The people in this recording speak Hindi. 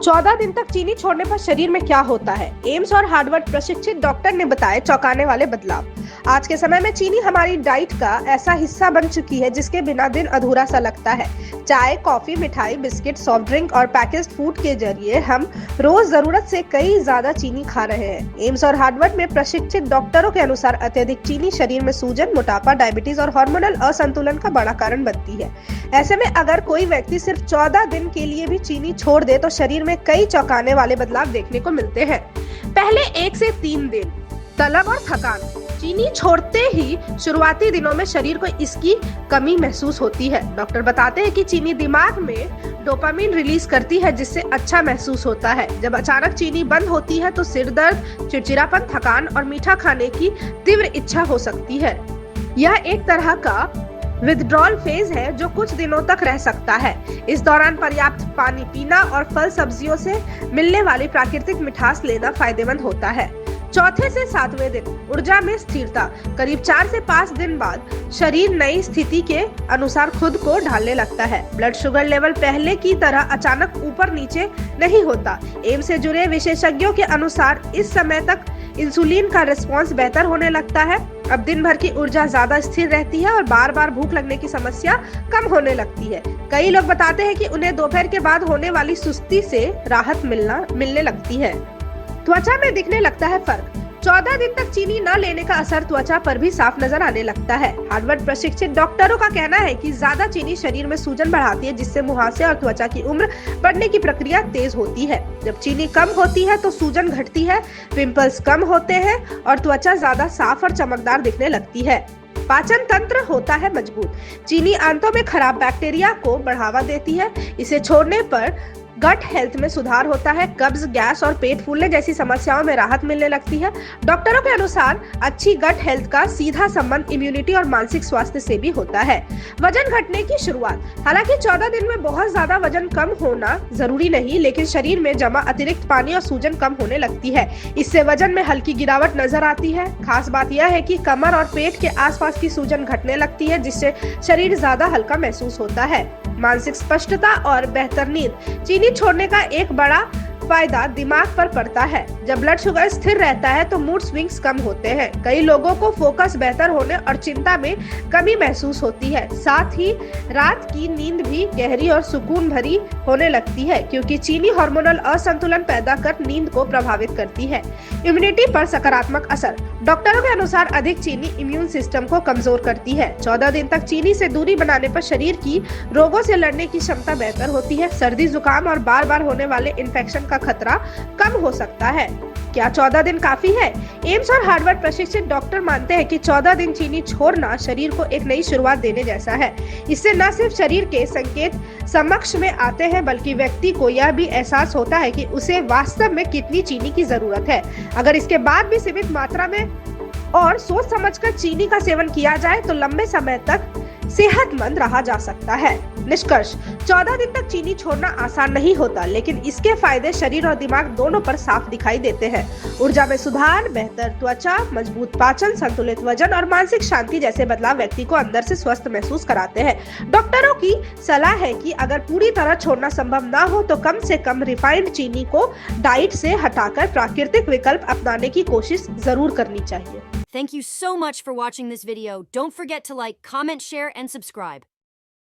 14 दिन तक चीनी छोड़ने पर शरीर में क्या होता है? एम्स और हार्वर्ड प्रशिक्षित डॉक्टर ने बताए चौंकाने वाले बदलाव। आज के समय में चीनी हमारी डाइट का ऐसा हिस्सा बन चुकी है जिसके बिना दिन अधूरा सा लगता है। चाय, कॉफी, मिठाई, बिस्किट, सॉफ्ट ड्रिंक और पैकेज्ड फूड के जरिए हम रोज जरूरत से कई ज्यादा चीनी खा रहे हैं। एम्स और हार्वर्ड में प्रशिक्षित डॉक्टरों के अनुसार अत्यधिक चीनी शरीर में सूजन, मोटापा, डायबिटीज और हार्मोनल असंतुलन का बड़ा कारण बनती है। ऐसे में अगर कोई व्यक्ति सिर्फ 14 दिन के लिए भी चीनी छोड़ दे तो शरीर में कई चौंकाने वाले बदलाव देखने को मिलते हैं। पहले 1 से 3 दिन तलब और थकान। चीनी छोड़ते ही शुरुआती दिनों में शरीर को इसकी कमी महसूस होती है। डॉक्टर बताते हैं कि चीनी दिमाग में डोपामिन रिलीज करती है जिससे अच्छा महसूस होता है। जब अचानक चीनी बंद होती है तो सिर दर्द, चिड़चिड़ापन, थकान और मीठा खाने की तीव्र इच्छा हो सकती है। यह एक तरह का विथड्रॉल फेज है जो कुछ दिनों तक रह सकता है। इस दौरान पर्याप्त पानी पीना और फल सब्जियों से मिलने वाली प्राकृतिक मिठास लेना फायदेमंद होता है। चौथे से 7वें दिन ऊर्जा में स्थिरता। करीब 4 से 5 दिन बाद शरीर नई स्थिति के अनुसार खुद को ढालने लगता है। ब्लड शुगर लेवल पहले की तरह अचानक ऊपर नीचे नहीं होता। एम्स से जुड़े विशेषज्ञों के अनुसार इस समय तक इंसुलिन का रिस्पांस बेहतर होने लगता है। अब दिन भर की ऊर्जा ज्यादा स्थिर रहती है और बार बार भूख लगने की समस्या कम होने लगती है। कई लोग बताते हैं कि उन्हें दोपहर के बाद होने वाली सुस्ती से राहत मिलने लगती है। त्वचा में दिखने लगता है फर्क। 14 दिन तक चीनी न लेने का असर त्वचा पर भी साफ नजर आने लगता है। हार्वर्ड प्रशिक्षित डॉक्टरों का कहना है कि ज्यादा चीनी शरीर में सूजन बढ़ाती है जिससे मुहासे और त्वचा की उम्र बढ़ने की प्रक्रिया तेज होती है। जब चीनी कम होती है तो सूजन घटती है, पिंपल्स कम होते हैं और त्वचा ज्यादा साफ और चमकदार दिखने लगती है। पाचन तंत्र होता है मजबूत। चीनी आंतों में खराब बैक्टीरिया को बढ़ावा देती है। इसे छोड़ने पर गट हेल्थ में सुधार होता है। कब्ज, गैस और पेट फूलने जैसी समस्याओं में राहत मिलने लगती है। डॉक्टरों के अनुसार अच्छी गट हेल्थ का सीधा संबंध इम्यूनिटी और मानसिक स्वास्थ्य से भी होता है। वजन घटने की शुरुआत। हालांकि 14 दिन में बहुत ज्यादा वजन कम होना जरूरी नहीं, लेकिन शरीर में जमा अतिरिक्त पानी और सूजन कम होने लगती है। इससे वजन में हल्की गिरावट नजर आती है। खास बात यह है कि कमर और पेट के आसपास की सूजन घटने लगती है जिससे शरीर ज्यादा हल्का महसूस होता है। मानसिक स्पष्टता और बेहतर नींद। चीनी छोड़ने का एक बड़ा फायदा दिमाग पर पड़ता है। जब ब्लड शुगर स्थिर रहता है तो मूड स्विंग्स कम होते हैं। कई लोगों को फोकस बेहतर होने और चिंता में कमी महसूस होती है। साथ ही रात की नींद भी गहरी और सुकून भरी होने लगती है क्योंकि चीनी हार्मोनल असंतुलन पैदा कर नींद को प्रभावित करती है। इम्यूनिटी पर सकारात्मक असर। डॉक्टरों के अनुसार अधिक चीनी इम्यून सिस्टम को कमजोर करती है। 14 दिन तक चीनी से दूरी बनाने पर शरीर की रोगों से लड़ने की क्षमता बेहतर होती है। सर्दी, जुकाम और बार बार होने वाले इन्फेक्शन का खतरा कम हो सकता है। क्या 14 दिन काफी है? एम्स और हार्वर्ड प्रशिक्षित डॉक्टर मानते हैं कि 14 दिन चीनी छोड़ना शरीर को एक नई शुरुआत देने जैसा है। इससे न सिर्फ शरीर के संकेत समक्ष में आते हैं बल्कि व्यक्ति को यह भी एहसास होता है कि उसे वास्तव में कितनी चीनी की जरूरत है। अगर इसके बाद भी सीमित मात्रा में और सोच समझकर चीनी का सेवन किया जाए तो लंबे समय तक सेहतमंद रहा जा सकता है। निष्कर्ष, 14 दिन तक चीनी छोड़ना आसान नहीं होता, लेकिन इसके फायदे शरीर और दिमाग दोनों पर साफ दिखाई देते हैं। ऊर्जा में सुधार, बेहतर त्वचा, मजबूत पाचन, संतुलित वजन और मानसिक शांति जैसे बदलाव व्यक्ति को अंदर से स्वस्थ महसूस कराते हैं। डॉक्टरों की सलाह है कि अगर पूरी तरह छोड़ना संभव ना हो तो कम से कम रिफाइंड चीनी को डाइट से हटाकर प्राकृतिक विकल्प अपनाने की कोशिश जरूर करनी चाहिए। Thank you so much for watching this video. Don't forget to like, comment, share, and subscribe.